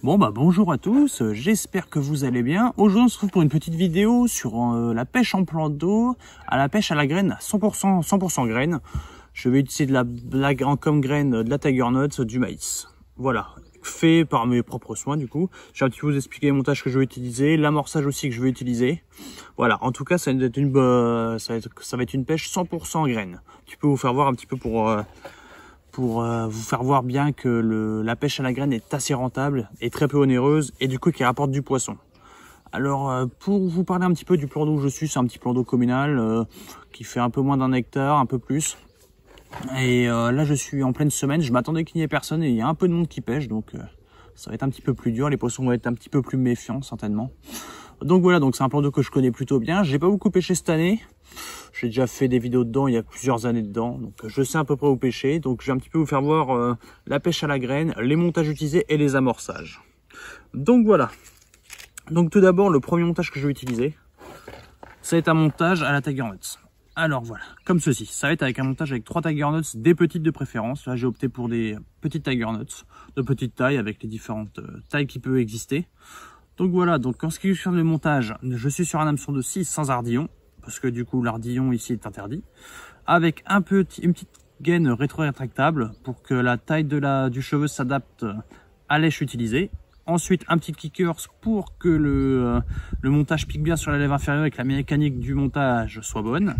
Bon bah bonjour à tous, j'espère que vous allez bien. Aujourd'hui on se retrouve pour une petite vidéo sur la pêche en plan d'eau, à la pêche à la graine 100% graine. Je vais utiliser comme graine de la Tiger Nuts, du maïs. Voilà, fait par mes propres soins du coup. Je vais un petit peu vous expliquer les montages que je vais utiliser, l'amorçage aussi que je vais utiliser. Voilà, en tout cas ça va être une pêche 100% graine. Tu peux vous faire voir un petit peu pour vous faire voir bien que la pêche à la graine est assez rentable et très peu onéreuse et du coup qui rapporte du poisson. Alors pour vous parler un petit peu du plan d'eau où je suis, c'est un petit plan d'eau communal qui fait un peu moins d'1 hectare, un peu plus. Et là je suis en pleine semaine, je m'attendais qu'il n'y ait personne et il y a un peu de monde qui pêche, donc ça va être un petit peu plus dur, les poissons vont être un petit peu plus méfiants certainement. Donc voilà, donc c'est un plan d'eau que je connais plutôt bien. J'ai pas beaucoup pêché cette année. J'ai déjà fait des vidéos dedans il y a plusieurs années dedans, donc je sais à peu près où pêcher. Donc je vais un petit peu vous faire voir la pêche à la graine, les montages utilisés et les amorçages. Donc voilà. Donc tout d'abord, le premier montage que je vais utiliser, ça va être un montage à la Tiger Nuts. Alors voilà, comme ceci. Ça va être avec un montage avec 3 Tiger Nuts, des petites de préférence. Là j'ai opté pour des petites Tiger Nuts, de petite taille, avec les différentes tailles qui peuvent exister. Donc voilà, donc en ce qui concerne le montage, je suis sur un hameçon de 6 sans ardillon, parce que du coup l'ardillon ici est interdit, avec une petite gaine rétro-rétractable pour que la taille du cheveu s'adapte à l'èche utilisée. Ensuite un petit kickers pour que le montage pique bien sur la lèvre inférieure et que la mécanique du montage soit bonne.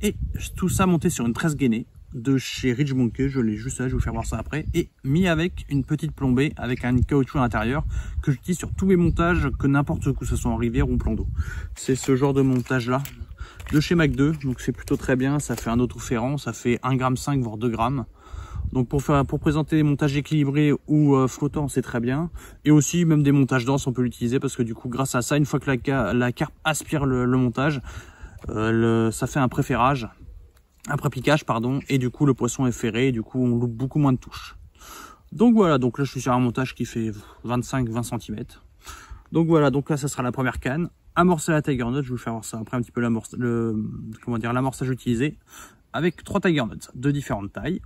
Et tout ça monté sur une tresse gainée de chez Rich Monkey, je l'ai juste là, je vais vous faire voir ça après, et mis avec une petite plombée avec un caoutchouc à l'intérieur que j'utilise sur tous mes montages, que n'importe où, que ce soit en rivière ou en plan d'eau. C'est ce genre de montage là de chez Mac 2, donc c'est plutôt très bien, ça fait un autoférant, ça fait 1,5 g voire 2 g. Donc pour présenter des montages équilibrés ou flottants, c'est très bien. Et aussi même des montages denses, on peut l'utiliser parce que du coup grâce à ça, une fois que la carpe aspire le montage, ça fait un prépiquage pardon, et du coup le poisson est ferré et du coup on loupe beaucoup moins de touches. Donc voilà, donc là je suis sur un montage qui fait 25-20 cm. Donc voilà, donc là ça sera la première canne. Amorcer la Tiger Nuts, je vais vous faire voir ça après un petit peu l'amorçage utilisé avec 3 Tiger Nuts de différentes tailles.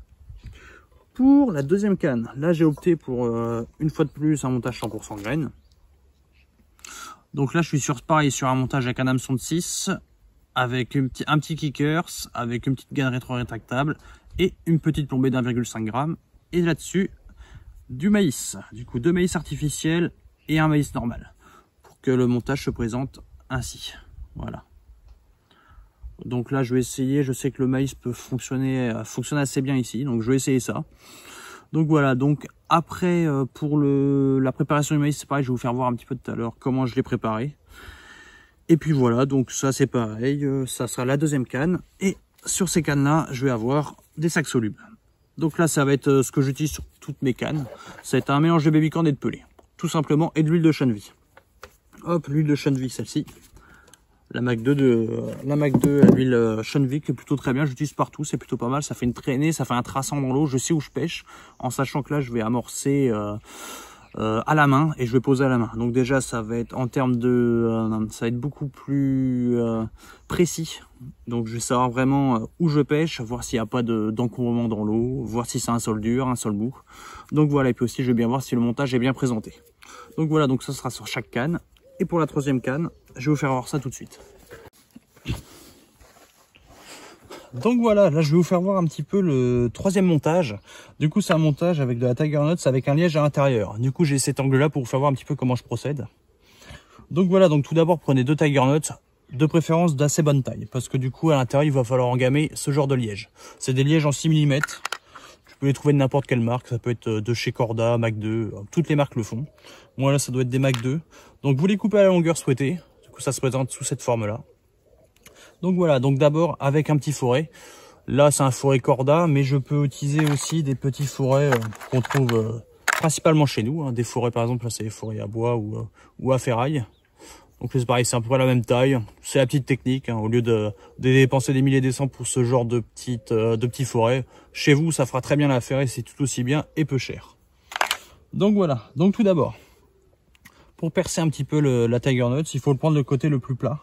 Pour la deuxième canne, là j'ai opté pour une fois de plus un montage 100% graine. Donc là je suis pareil sur un montage avec un hameçon de 6, avec un petit kickers, avec une petite gaine rétro-rétractable et une petite plombée d'1,5 g. Et là-dessus, du maïs, du coup 2 maïs artificiels et un maïs normal, pour que le montage se présente ainsi. Voilà. Donc là je vais essayer, je sais que le maïs peut fonctionner assez bien ici, donc je vais essayer ça. Donc voilà, donc après pour la préparation du maïs, c'est pareil, je vais vous faire voir un petit peu tout à l'heure comment je l'ai préparé. Et puis voilà, donc ça c'est pareil, ça sera la deuxième canne. Et sur ces cannes là, je vais avoir des sacs solubles. Donc là ça va être ce que j'utilise sur toutes mes cannes. Ça va être un mélange de babycorn et de pelé, tout simplement, et de l'huile de chanvre. Hop, l'huile de chanvre, celle-ci. La Mac 2 à l'huile chanvre qui est plutôt très bien, j'utilise partout, c'est plutôt pas mal, ça fait une traînée, ça fait un traçant dans l'eau, je sais où je pêche, en sachant que là je vais amorcer à la main et je vais poser à la main. Donc déjà ça va être en termes ça va être beaucoup plus précis. Donc je vais savoir vraiment où je pêche, voir s'il n'y a pas d'encombrement dans l'eau, voir si c'est un sol dur, un sol mou. Donc voilà, et puis aussi je vais bien voir si le montage est bien présenté. Donc voilà, donc ça sera sur chaque canne. Et pour la troisième canne, je vais vous faire voir ça tout de suite. Donc voilà, là je vais vous faire voir un petit peu le troisième montage. Du coup c'est un montage avec de la Tiger Nuts avec un liège à l'intérieur. Du coup j'ai cet angle là pour vous faire voir un petit peu comment je procède. Donc voilà, donc tout d'abord prenez 2 Tiger Nuts, de préférence d'assez bonne taille. Parce que du coup à l'intérieur il va falloir engamer ce genre de liège. C'est des lièges en 6 mm. Vous pouvez les trouver de n'importe quelle marque, ça peut être de chez Corda, Mac 2, toutes les marques le font. Moi là ça doit être des Mac 2. Donc vous les coupez à la longueur souhaitée, du coup ça se présente sous cette forme là. Donc voilà, donc d'abord avec un petit fourret. Là c'est un fourret Corda, mais je peux utiliser aussi des petits fourrets qu'on trouve principalement chez nous. Hein. Des fourrets par exemple, là c'est des fourrets à bois ou à ferraille. Donc c'est pareil, c'est à peu près la même taille. C'est la petite technique, hein. Au lieu de dépenser des milliers et des cents pour ce genre de petits fourrets, chez vous ça fera très bien l'affaire et c'est tout aussi bien et peu cher. Donc voilà, donc tout d'abord, pour percer un petit peu la Tiger Nuts, il faut le prendre le côté le plus plat.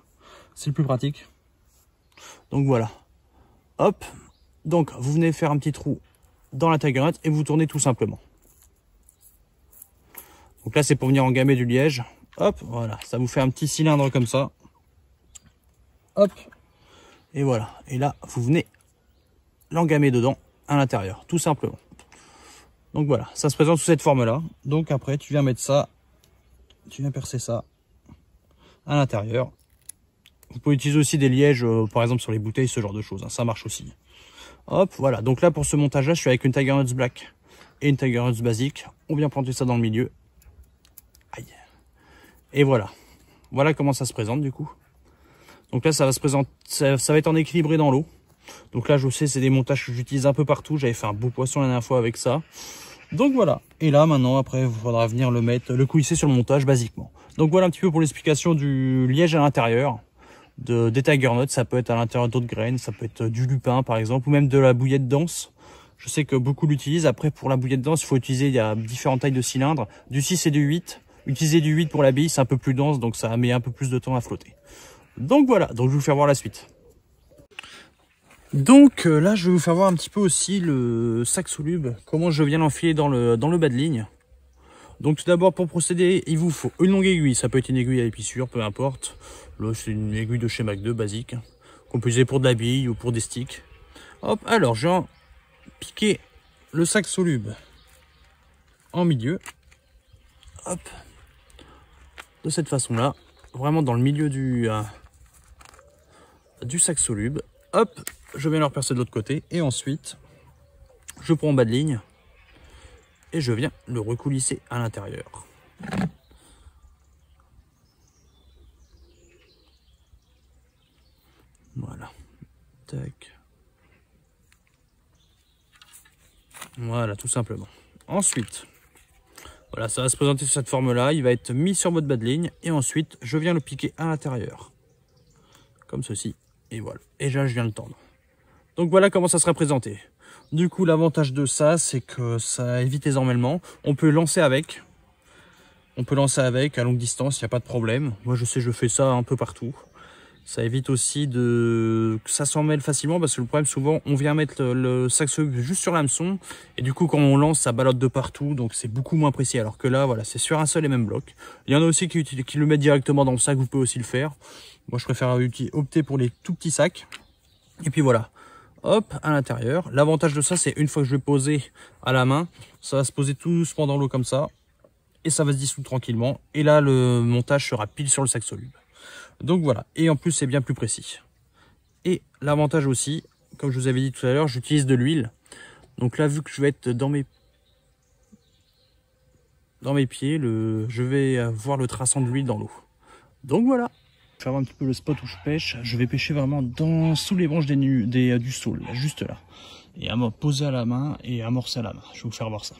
C'est le plus pratique. Donc voilà. Hop. Donc vous venez faire un petit trou dans la Tiger Nut et vous tournez tout simplement. Donc là, c'est pour venir engamer du liège. Hop, voilà, ça vous fait un petit cylindre comme ça. Hop, et voilà. Et là, vous venez l'engamer dedans à l'intérieur, tout simplement. Donc voilà, ça se présente sous cette forme-là. Donc après, tu viens mettre ça, tu viens percer ça à l'intérieur. Vous pouvez utiliser aussi des lièges, par exemple sur les bouteilles, ce genre de choses. Hein, ça marche aussi. Hop, voilà. Donc là, pour ce montage-là, je suis avec une Tiger Nuts Black et une Tiger Nuts basique. On vient planter ça dans le milieu. Aïe. Et voilà. Voilà comment ça se présente du coup. Donc là, ça va se présenter, ça va être en équilibré dans l'eau. Donc là, je sais, c'est des montages que j'utilise un peu partout. J'avais fait un beau poisson la dernière fois avec ça. Donc voilà. Et là, maintenant, après, il faudra venir le coulisser sur le montage basiquement. Donc voilà un petit peu pour l'explication du liège à l'intérieur des Tiger Nuts. Ça peut être à l'intérieur d'autres graines, ça peut être du lupin par exemple, ou même de la bouillette dense. Je sais que beaucoup l'utilisent. Après, pour la bouillette dense, il faut utiliser, il y a différentes tailles de cylindres, du 6 et du 8. Utiliser du 8 pour la bille, c'est un peu plus dense, donc ça met un peu plus de temps à flotter. Donc voilà, donc je vais vous faire voir la suite. Donc là, je vais vous faire voir un petit peu aussi le sac soluble, comment je viens l'enfiler dans le bas de ligne. Donc tout d'abord, pour procéder, il vous faut une longue aiguille. Ça peut être une aiguille à épissure, peu importe. Là, c'est une aiguille de chez McDo basique, qu'on peut utiliser pour de la bille ou pour des sticks. Hop, alors je vais piquer le sac soluble en milieu. Hop, de cette façon-là, vraiment dans le milieu du sac soluble. Hop, je viens le repercer de l'autre côté et ensuite, je prends en bas de ligne et je viens le recoulisser à l'intérieur. Voilà. Tac. Voilà, tout simplement. Ensuite, voilà, ça va se présenter sous cette forme-là. Il va être mis sur votre bas de ligne et ensuite, je viens le piquer à l'intérieur. Comme ceci. Et voilà. Et là, je viens le tendre. Donc voilà comment ça sera présenté. Du coup, l'avantage de ça, c'est que ça évite les emmêlements. On peut lancer avec. On peut lancer avec à longue distance, il n'y a pas de problème. Moi, je sais, je fais ça un peu partout. Ça évite aussi que ça s'emmêle facilement parce que le problème, souvent, on vient mettre le sac soluble juste sur l'hameçon. Et du coup, quand on lance, ça ballotte de partout. Donc, c'est beaucoup moins précis. Alors que là, voilà, c'est sur un seul et même bloc. Il y en a aussi qui le mettent directement dans le sac. Vous pouvez aussi le faire. Moi, je préfère opter pour les tout petits sacs. Et puis voilà. Hop, à l'intérieur. L'avantage de ça, c'est une fois que je vais poser à la main, ça va se poser tout doucement dans l'eau comme ça. Et ça va se dissoudre tranquillement. Et là, le montage sera pile sur le sac soluble. Donc voilà. Et en plus, c'est bien plus précis. Et l'avantage aussi, comme je vous avais dit tout à l'heure, j'utilise de l'huile. Donc là, vu que je vais être dans mes pieds, je vais voir le traçant de l'huile dans l'eau. Donc voilà. Je vais avoir un petit peu le spot où je pêche. Je vais pêcher vraiment sous les branches du saule, là, juste là. Et poser à la main et amorcer à la main. Je vais vous faire voir ça.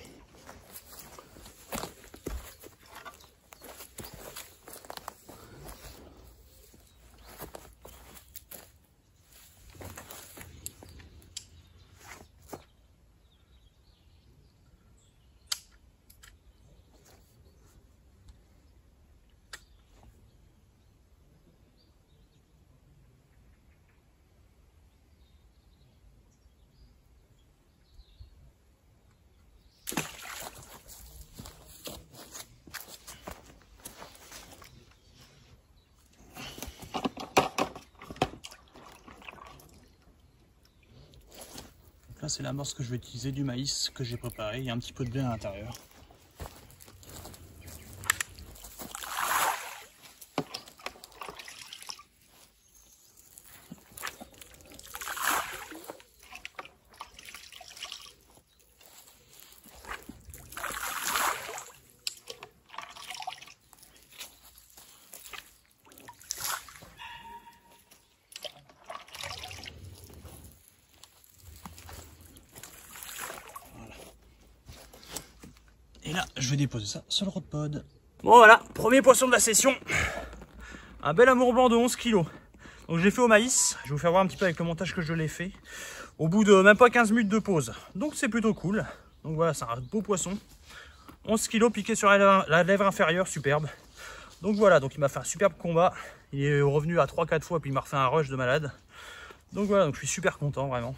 Là, c'est l'amorce que je vais utiliser du maïs que j'ai préparé. Il y a un petit peu de blé à l'intérieur. Et là, je vais déposer ça sur le Rodpod. Bon voilà, premier poisson de la session. Un bel amour blanc de 11 kg. Donc j'ai fait au maïs. Je vais vous faire voir un petit peu avec le montage que je l'ai fait. Au bout de même pas 15 minutes de pause. Donc c'est plutôt cool. Donc voilà, c'est un beau poisson. 11 kg piqué sur la lèvre inférieure, superbe. Donc voilà, donc il m'a fait un superbe combat. Il est revenu à 3-4 fois, puis il m'a refait un rush de malade. Donc voilà, donc je suis super content vraiment.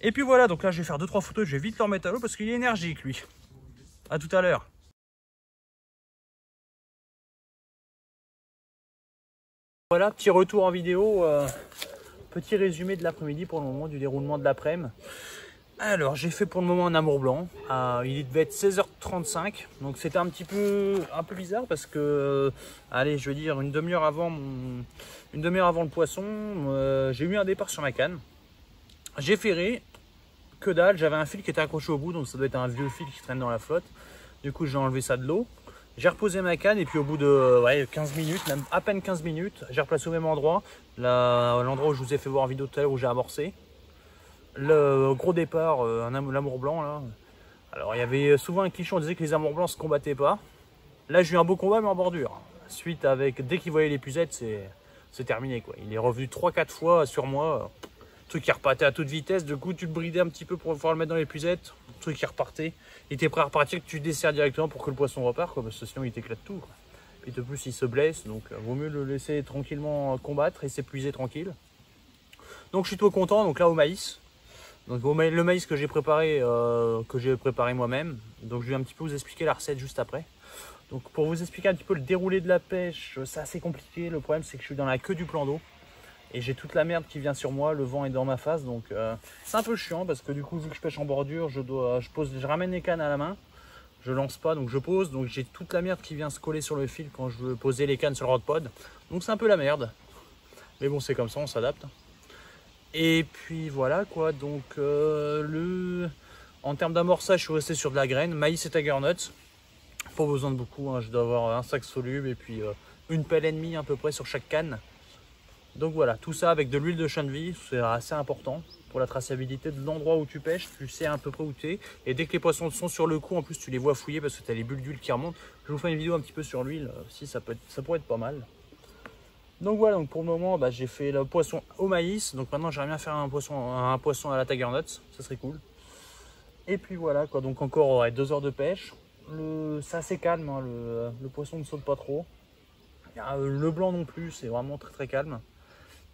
Et puis voilà, donc là je vais faire 2-3 photos. Je vais vite le remettre à l'eau parce qu'il est énergique lui. À tout à l'heure. Voilà, petit retour en vidéo, petit résumé de l'après-midi pour le moment, du déroulement de l'après-midi. Alors, j'ai fait pour le moment un amour blanc. Il devait être 16h35, donc c'était un peu bizarre parce que, allez, je veux dire, une demi-heure avant le poisson, j'ai eu un départ sur ma canne. J'ai ferré, que dalle, j'avais un fil qui était accroché au bout, donc ça doit être un vieux fil qui traîne dans la flotte. Du coup, j'ai enlevé ça de l'eau. J'ai reposé ma canne et puis au bout de 15 minutes, même à peine 15 minutes, j'ai replacé au même endroit, l'endroit où je vous ai fait voir en vidéo tout à l'heure où j'ai amorcé. Le gros départ, l'amour blanc là. Alors il y avait souvent un cliché, on disait que les amours blancs se combattaient pas. Là j'ai eu un beau combat mais en bordure. Suite dès qu'il voyait l'épuisette, c'est terminé quoi. Il est revenu 3-4 fois sur moi. Truc qui repartait à toute vitesse, du coup tu le bridais un petit peu pour pouvoir le mettre dans l'épuisette. Truc qui repartait. Il était prêt à repartir, que tu desserres directement pour que le poisson repart quoi, parce que sinon il t'éclate tout quoi. Et de plus il se blesse, donc vaut mieux le laisser tranquillement combattre et s'épuiser tranquille. Donc je suis tout content, donc là au maïs. Donc le maïs que j'ai préparé moi-même. Donc je vais un petit peu vous expliquer la recette juste après. Donc pour vous expliquer un petit peu le déroulé de la pêche, c'est assez compliqué. Le problème c'est que je suis dans la queue du plan d'eau. Et j'ai toute la merde qui vient sur moi, le vent est dans ma face. Donc c'est un peu chiant parce que du coup vu que je pêche en bordure, je ramène les cannes à la main. Je lance pas, donc je pose. Donc j'ai toute la merde qui vient se coller sur le fil quand je veux poser les cannes sur le rod pod. Donc c'est un peu la merde. Mais bon c'est comme ça, on s'adapte. Et puis voilà quoi, donc en termes d'amorçage, je suis resté sur de la graine, maïs et tiger nuts. Pas besoin de beaucoup, hein. Je dois avoir un sac soluble et puis une pelle et demie à peu près sur chaque canne. Donc voilà, tout ça avec de l'huile de chanvre, c'est assez important pour la traçabilité de l'endroit où tu pêches, tu sais à peu près où tu es. Et dès que les poissons sont sur le coup, en plus tu les vois fouiller parce que tu as les bulles d'huile qui remontent. Je vous fais une vidéo un petit peu sur l'huile, si ça pourrait être pas mal. Donc voilà, donc pour le moment j'ai fait le poisson au maïs. Donc maintenant j'aimerais bien faire un poisson à la tiger nuts, ça serait cool. Et puis voilà quoi, donc encore 2 heures de pêche. C'est assez calme, hein, le poisson ne saute pas trop. Le blanc non plus, c'est vraiment très très calme.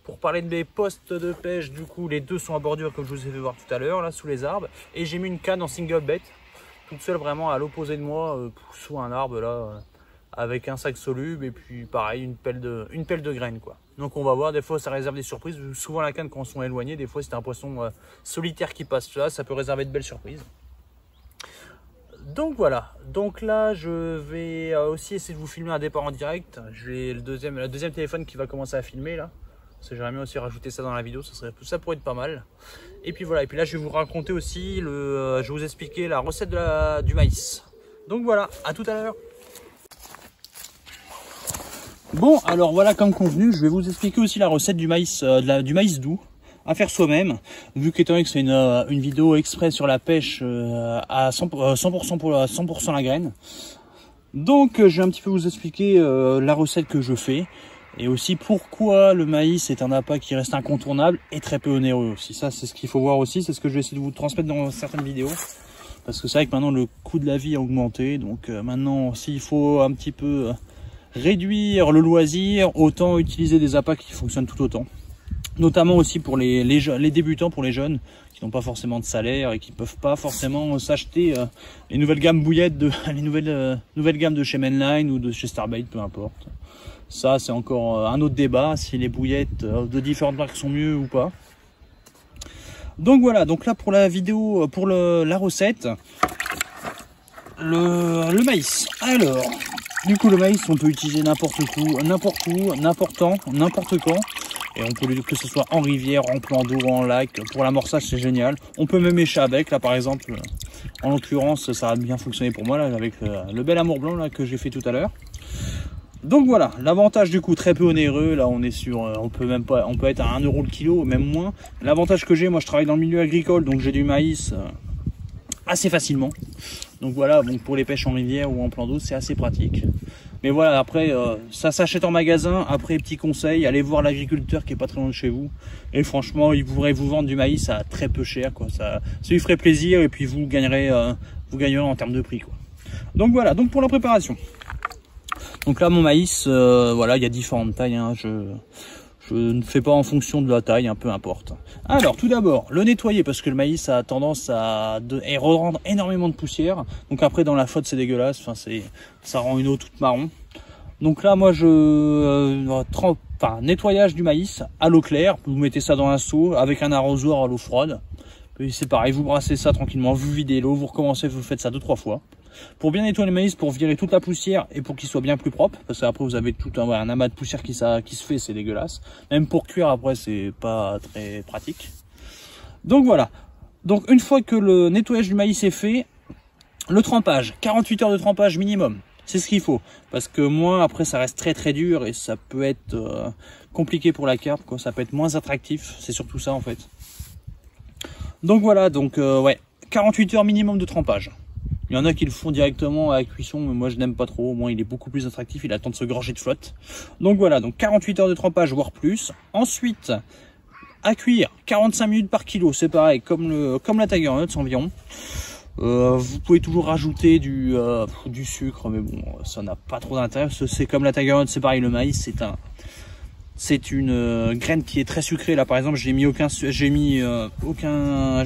Pour parler de mes postes de pêche, du coup les deux sont à bordure comme je vous ai fait voir tout à l'heure, là sous les arbres. Et j'ai mis une canne en single bait, toute seule vraiment à l'opposé de moi, sous un arbre là. Avec un sac soluble et puis pareil une pelle de graines quoi. Donc on va voir, des fois ça réserve des surprises. Souvent la canne quand on sont éloignés, des fois c'est un poisson solitaire qui passe là, ça peut réserver de belles surprises. Donc voilà, donc là je vais aussi essayer de vous filmer un départ en direct. J'ai le deuxième téléphone qui va commencer à filmer là. J'aimerais bien aussi rajouter ça dans la vidéo, ça pourrait être pas mal. Et puis voilà, et puis là je vais vous raconter aussi, je vais vous expliquer la recette du maïs. Donc voilà, à tout à l'heure. Bon, alors voilà, comme convenu, je vais vous expliquer aussi la recette du maïs, du maïs doux à faire soi-même. Vu qu'étant donné que c'est une vidéo exprès sur la pêche à 100% pour 100% la graine. Donc, je vais un petit peu vous expliquer la recette que je fais et aussi pourquoi le maïs est un appât qui reste incontournable et très peu onéreux aussi. Ça, c'est ce qu'il faut voir aussi, c'est ce que je vais essayer de vous transmettre dans certaines vidéos. Parce que c'est vrai que maintenant le coût de la vie a augmenté, donc maintenant s'il faut un petit peu réduire le loisir, autant utiliser des appâts qui fonctionnent tout autant. Notamment aussi pour les débutants, pour les jeunes qui n'ont pas forcément de salaire et qui ne peuvent pas forcément s'acheter les nouvelles gammes bouillettes, les nouvelles gammes de chez Mainline ou de chez Starbait, peu importe. Ça c'est encore un autre débat, si les bouillettes de différentes marques sont mieux ou pas. Donc voilà, donc là pour la vidéo, pour la recette, le maïs. Alors, du coup le maïs on peut utiliser n'importe où, n'importe quand. Et on peut que ce soit en rivière, en plan d'eau, en lac. Pour l'amorçage c'est génial. On peut même écher avec, là par exemple, en l'occurrence ça a bien fonctionné pour moi là avec le bel amour blanc là que j'ai fait tout à l'heure. Donc voilà, l'avantage du coup très peu onéreux, là on est sur, on peut être à 1 € le kilo, même moins. L'avantage que j'ai, moi je travaille dans le milieu agricole, donc j'ai du maïs assez facilement. Donc voilà, donc pour les pêches en rivière ou en plan d'eau, c'est assez pratique. Mais voilà, après ça s'achète en magasin. Après, petit conseil, allez voir l'agriculteur qui est pas très loin de chez vous. Et franchement, il pourrait vous vendre du maïs à très peu cher, quoi. Ça lui ferait plaisir et puis vous gagnerez en termes de prix, quoi. Donc voilà, donc pour la préparation. Donc là mon maïs, voilà, il y a différentes tailles, hein. Je ne fais pas en fonction de la taille, hein, peu importe. Alors tout d'abord, le nettoyer parce que le maïs a tendance à rendre énormément de poussière. Donc après dans la flotte c'est dégueulasse, enfin ça rend une eau toute marron. Donc là, moi, nettoyage du maïs à l'eau claire. Vous mettez ça dans un seau avec un arrosoir à l'eau froide. C'est pareil, vous brassez ça tranquillement, vous videz l'eau, vous recommencez, vous faites ça 2-3 fois. Pour bien nettoyer le maïs, pour virer toute la poussière et pour qu'il soit bien plus propre, parce qu'après vous avez tout un amas de poussière qui se fait, c'est dégueulasse. Même pour cuire après, c'est pas très pratique. Donc voilà. Donc une fois que le nettoyage du maïs est fait, le trempage, 48 heures de trempage minimum. C'est ce qu'il faut, parce que moins après ça reste très dur et ça peut être compliqué pour la carpe, quoi. Ça peut être moins attractif, c'est surtout ça en fait. Donc voilà, donc ouais, 48 heures minimum de trempage. Il y en a qui le font directement à la cuisson, mais moi je n'aime pas trop, au moins il est beaucoup plus attractif, il attend de se gorger de flotte. Donc voilà, donc 48 heures de trempage, voire plus. Ensuite, à cuire, 45 minutes par kilo, c'est pareil, comme la Tiger Nuts environ. Vous pouvez toujours rajouter du sucre, mais bon, ça n'a pas trop d'intérêt. C'est comme la Tiger Nuts, c'est pareil, le maïs, c'est une graine qui est très sucrée. Là, par exemple, je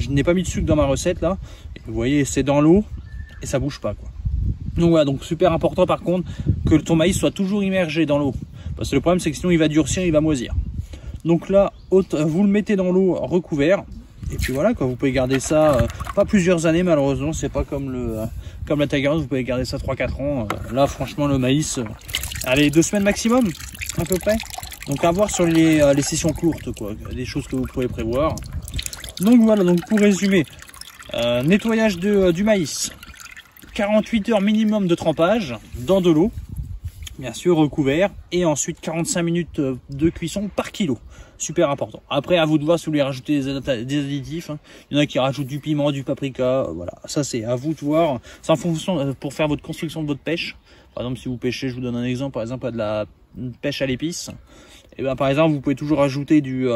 n'ai pas mis de sucre dans ma recette là. Et vous voyez, c'est dans l'eau et ça bouge pas, quoi. Donc voilà, donc super important par contre que ton maïs soit toujours immergé dans l'eau, parce que le problème c'est que sinon il va durcir, il va moisir. Donc là, vous le mettez dans l'eau recouvert. Et puis voilà, quoi, vous pouvez garder ça pas plusieurs années malheureusement, c'est pas comme la Tiger Nuts, vous pouvez garder ça 3-4 ans. Là franchement le maïs, allez, 2 semaines maximum à peu près. Donc à voir sur les sessions courtes, quoi, des choses que vous pouvez prévoir. Donc voilà, donc pour résumer, nettoyage du maïs, 48 heures minimum de trempage dans de l'eau, bien sûr recouvert, et ensuite 45 minutes de cuisson par kilo. Super important. Après, à vous de voir si vous voulez rajouter des additifs. Hein. Il y en a qui rajoutent du piment, du paprika. Voilà, ça c'est à vous de voir. C'est en fonction pour faire votre construction de votre pêche. Par exemple, si vous pêchez, je vous donne un exemple, par exemple à de la pêche à l'épice. Et ben par exemple, vous pouvez toujours rajouter du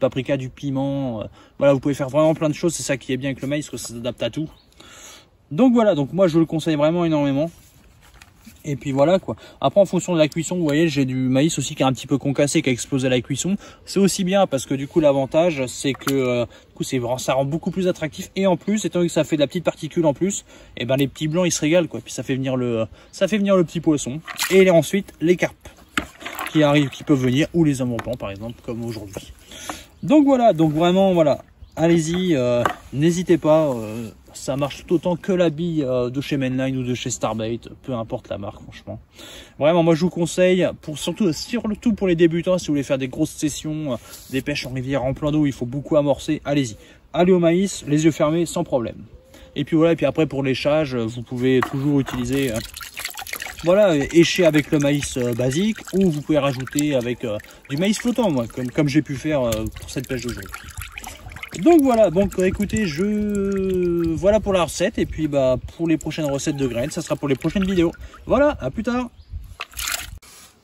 paprika, du piment. Voilà, vous pouvez faire vraiment plein de choses. C'est ça qui est bien avec le maïs, que ça s'adapte à tout. Donc voilà, donc moi je le conseille vraiment énormément. Et puis voilà, quoi. Après en fonction de la cuisson, vous voyez, j'ai du maïs aussi qui est un petit peu concassé, qui a explosé à la cuisson. C'est aussi bien parce que du coup l'avantage c'est que ça rend beaucoup plus attractif, et en plus, étant donné que ça fait de la petite particule en plus, et ben les petits blancs ils se régalent, quoi. Puis ça fait venir le petit poisson, et ensuite les carpes qui peuvent venir, ou les amours blancs par exemple, comme aujourd'hui. Donc voilà, donc vraiment voilà, allez-y, n'hésitez pas. Ça marche tout autant que la bille de chez Mainline ou de chez Starbait, peu importe la marque, franchement. Vraiment, moi je vous conseille, surtout pour les débutants, si vous voulez faire des grosses sessions, des pêches en rivière en plein d'eau, il faut beaucoup amorcer, allez-y. Allez au maïs, les yeux fermés, sans problème. Et puis voilà, et puis après pour l'échage, vous pouvez toujours utiliser, voilà, écher avec le maïs basique, ou vous pouvez rajouter avec du maïs flottant, moi, comme j'ai pu faire pour cette pêche d'aujourd'hui. Donc voilà, donc écoutez, voilà pour la recette, et puis bah pour les prochaines recettes de graines, ça sera pour les prochaines vidéos. Voilà, à plus tard.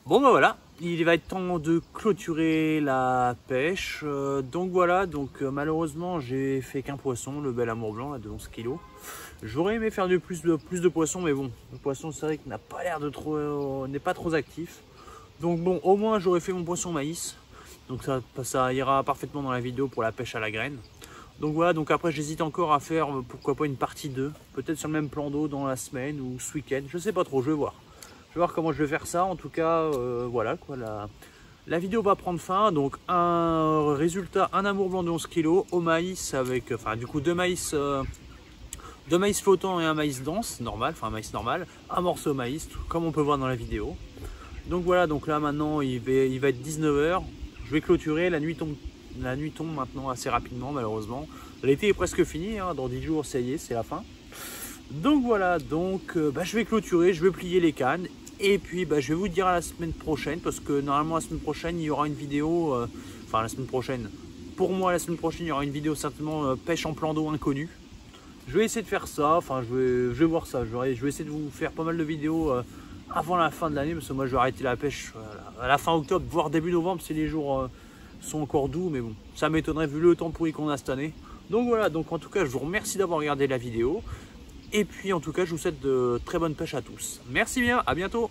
Bon bah voilà, il va être temps de clôturer la pêche. Donc voilà, malheureusement j'ai fait qu'un poisson, le bel amour blanc de 11 kg. J'aurais aimé faire plus de poissons, mais bon, le poisson c'est vrai qu'il n'a pas l'air de n'est pas trop actif. Donc bon, au moins j'aurais fait mon poisson maïs. Donc ça ira parfaitement dans la vidéo pour la pêche à la graine. Donc voilà, donc après j'hésite encore à faire pourquoi pas une partie 2, peut-être sur le même plan d'eau dans la semaine ou ce week-end, je sais pas trop, je vais voir. Je vais voir comment je vais faire ça. En tout cas, voilà quoi, la vidéo va prendre fin. Donc un résultat, un amour blanc de 11 kg au maïs avec, enfin du coup deux maïs flottants et un maïs dense, normal, enfin un maïs normal, un morceau de maïs, comme on peut voir dans la vidéo. Donc voilà, donc là maintenant il va être 19 h. Je vais clôturer, la nuit tombe maintenant assez rapidement malheureusement. L'été est presque fini, hein, dans 10 jours ça y est, c'est la fin. Donc voilà, je vais clôturer, je vais plier les cannes, et puis je vais vous dire à la semaine prochaine, parce que normalement la semaine prochaine il y aura une vidéo, enfin la semaine prochaine, pour moi la semaine prochaine il y aura une vidéo certainement pêche en plan d'eau inconnu. Je vais essayer de faire ça, enfin je vais voir ça, je vais essayer de vous faire pas mal de vidéos avant la fin de l'année, parce que moi je vais arrêter la pêche à la fin octobre, voire début novembre si les jours sont encore doux, mais bon, ça m'étonnerait vu le temps pourri qu'on a cette année. Donc voilà, donc en tout cas je vous remercie d'avoir regardé la vidéo, et puis en tout cas je vous souhaite de très bonnes pêches à tous. Merci bien, à bientôt.